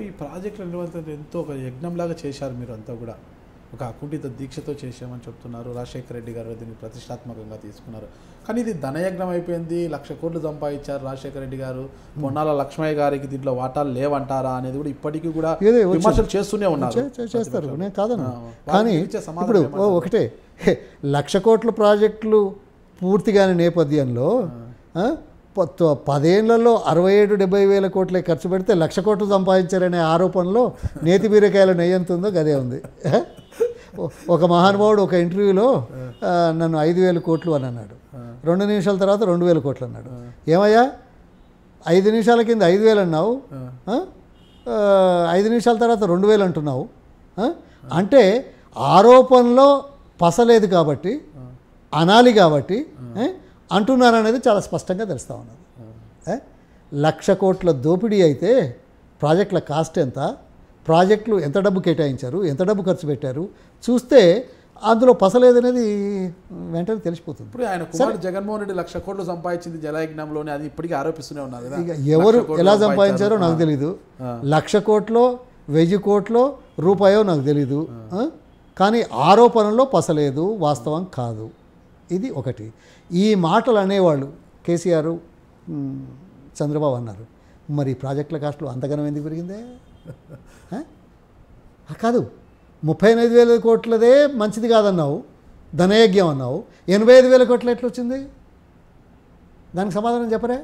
ఈ ప్రాజెక్టులు నిర్వహించడం ఎంతో ఒక యజ్ఞంలాగా చేశారు మీరు అంతా కూడా, ఒక అకుంఠిత దీక్షతో చేసామని చెప్తున్నారు. రాజశేఖర రెడ్డి గారు దీన్ని ప్రతిష్టాత్మకంగా తీసుకున్నారు. కానీ ఇది ధనయజ్ఞం అయిపోయింది, 1,00,000 కోట్లు సంపాదించారు రాజశేఖర రెడ్డి గారు, పొన్నాల లక్ష్మయ్య గారికి దీంట్లో వాటాలు లేవంటారా అనేది కూడా ఇప్పటికీ కూడా విమర్శలు చేస్తూనే ఉన్నారు. చేస్తారు, నేను కాదను. కానీ ఇప్పుడు ఒకటే 1,00,000 కోట్ల ప్రాజెక్టులు పూర్తిగాని నేపథ్యంలో 10 ఏళ్లలో 67-70 వేల కోట్లే ఖర్చు పెడితే 1,00,000 కోట్లు సంపాదించారనే ఆరోపణలో నేతి బీరకాయలు నెయ్యంతుందో గదే ఉంది. ఒక మహానుభావుడు ఒక ఇంటర్వ్యూలో నన్ను 5,000 కోట్లు అని అన్నాడు, 2 నిమిషాల తర్వాత 2,000 కోట్లు అన్నాడు. ఏమయ్యా 5 నిమిషాల కింద 5,000 అన్నావు, 5 నిమిషాల తర్వాత 2,000 అంటున్నావు. అంటే ఆరోపణలో పసలేదు కాబట్టి, అనాలి కాబట్టి అంటున్నారు అనేది చాలా స్పష్టంగా తెలుస్తూ ఉన్నది. 1,00,000 కోట్ల దోపిడీ అయితే ప్రాజెక్టుల కాస్ట్ ఎంత, ప్రాజెక్టులు ఎంత డబ్బు కేటాయించారు, ఎంత డబ్బు ఖర్చు పెట్టారు చూస్తే అందులో పసలేదనేది వెంటనే తెలిసిపోతుంది. ఇప్పుడు ఆయన కుమారుడు జగన్మోహన్ రెడ్డి 1,00,000 కోట్లు సంపాదించింది జలయజ్ఞంలోనే, అది ఇప్పటికీ ఆరోపిస్తూనే ఉన్నారు కదా. ఇక ఎవరు ఎలా సంపాదించారో నాకు తెలీదు. 1,00,000 కోట్లో 1,000 కోట్లో రూపాయో నాకు తెలీదు. కానీ ఆరోపణలో పసలేదు, వాస్తవం కాదు. ఇది ఒకటి. ఈ మాటలు అనేవాళ్ళు కేసీఆర్, చంద్రబాబు అన్నారు. మరి ప్రాజెక్టుల కాస్ట్లు అంతగానం ఎందుకు పెరిగిందే? కాదు, 35,000 కోట్లదే మంచిది కాదన్నావు, ధనయజ్ఞం అన్నావు. 85,000 కోట్లు ఎట్లా వచ్చింది? దానికి సమాధానం చెప్పరే?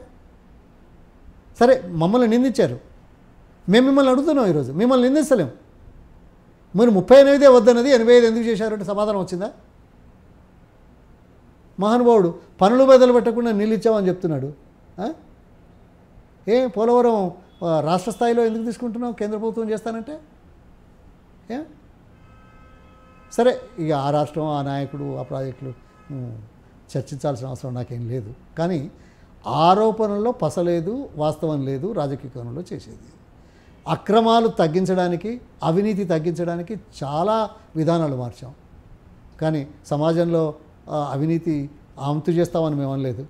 సరే, మమ్మల్ని నిందించారు, మేము మిమ్మల్ని అడుగుతున్నాం ఈరోజు, మిమ్మల్ని నిందిస్తలేం. మీరు 38 వద్దన్నది 85 ఎందుకు చేశారంటే సమాధానం వచ్చిందా? మహానుభావుడు పనులు బదులు పెట్టకుండా నీళ్ళు ఇచ్చామని చెప్తున్నాడు. పోలవరం రాష్ట్ర స్థాయిలో ఎందుకు తీసుకుంటున్నావు, కేంద్ర ప్రభుత్వం చేస్తానంటే? సరే, ఇక ఆ రాష్ట్రం, ఆ నాయకుడు, ఆ ప్రాజెక్టులు చర్చించాల్సిన అవసరం నాకేం లేదు. కానీ ఆరోపణల్లో పసలేదు, వాస్తవం లేదు, రాజకీయ కోణంలో చేసేది. అక్రమాలు తగ్గించడానికి, అవినీతి తగ్గించడానికి చాలా విధానాలు మార్చాం. కానీ సమాజంలో అవినీతి అంతు చేస్తామని మేము అనలేదు.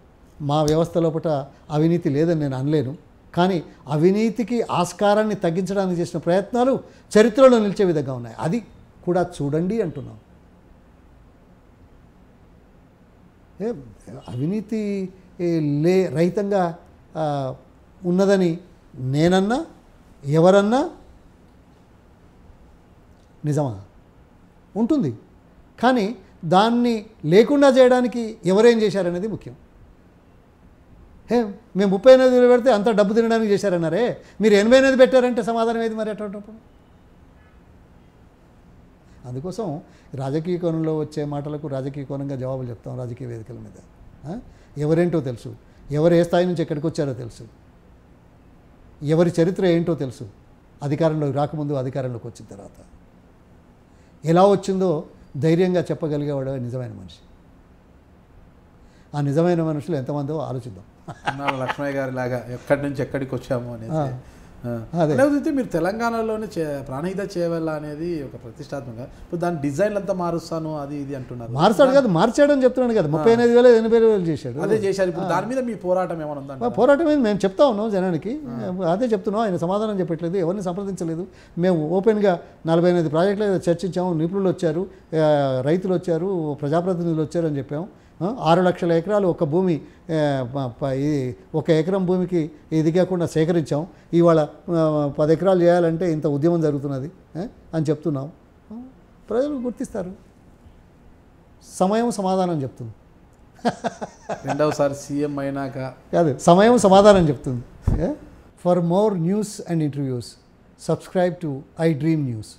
మా వ్యవస్థ లోపల అవినీతి లేదని నేను అనలేను. కానీ అవినీతికి ఆస్కారాన్ని తగ్గించడానికి చేసిన ప్రయత్నాలు చరిత్రలో నిలిచే విధంగా ఉన్నాయి. అది కూడా చూడండి అంటున్నాం. అవినీతి రహితంగా ఉన్నదని నేనన్నా, ఎవరన్నా నిజమా? ఉంటుంది. కానీ దాన్ని లేకుండా చేయడానికి ఎవరేం చేశారనేది ముఖ్యం. మేము 38 పెడితే అంత డబ్బు తినడానికి చేశారన్నారే, మీరు 88 పెట్టారంటే సమాధానం ఏది మరి అటువంటిప్పుడు? అందుకోసం రాజకీయ కోణంలో వచ్చే మాటలకు రాజకీయ కోణంగా జవాబులు చెప్తాం రాజకీయ వేదికల మీద. ఎవరేంటో తెలుసు, ఎవరు ఏ స్థాయి నుంచి ఎక్కడికి వచ్చారో తెలుసు, ఎవరి చరిత్ర ఏంటో తెలుసు. అధికారంలోకి రాకముందు, అధికారంలోకి వచ్చిన తర్వాత ఎలా వచ్చిందో ధైర్యంగా చెప్పగలిగేవాడు నిజమైన మనిషి. ఆ నిజమైన మనుషులు ఎంతమందో ఆలోచిద్దాం. లక్ష్మయ్య గారి లాగా ఎక్కడి నుంచి ఎక్కడికి వచ్చాము అనేది. లేకపోతే మీరు తెలంగాణలోనే ప్రాణహిత చేయవల్ల అనేది ఒక ప్రతిష్టాత్మకంగా, ఇప్పుడు దాని డిజైన్లు అంతా మారుస్తాను అది ఇది అంటున్నారు. మార్చాడు కదా, మార్చాడని చెప్తున్నాను కదా. 38,000 80,000 చేశాడు, అదే చేశారు. ఇప్పుడు దాని మీద మీ పోరాటం ఏమైనా ఉందా? పోరాటం ఏది మేము చెప్తా ఉన్నాం జనానికి, అదే చెప్తున్నాం. ఆయన సమాధానం చెప్పట్లేదు, ఎవరిని సంప్రదించలేదు. మేము ఓపెన్గా 48 ప్రాజెక్టుల మీద చర్చించాము. నిపుణులు వచ్చారు, రైతులు వచ్చారు, ప్రజాప్రతినిధులు వచ్చారు అని చెప్పాము. 6 లక్షల ఎకరాలు ఒక భూమి, 1 ఎకరం భూమికి ఇది కాకుండా సేకరించాం. ఇవాళ 10 ఎకరాలు చేయాలంటే ఇంత ఉద్యమం జరుగుతున్నది అని చెప్తున్నాం. ప్రజలు గుర్తిస్తారు. సమయం సమాధానం చెప్తుంది. రెండవసారి సీఎం అయినాక కాదు, సమయం సమాధానం చెప్తుంది. For more news and interviews subscribe to iDream News.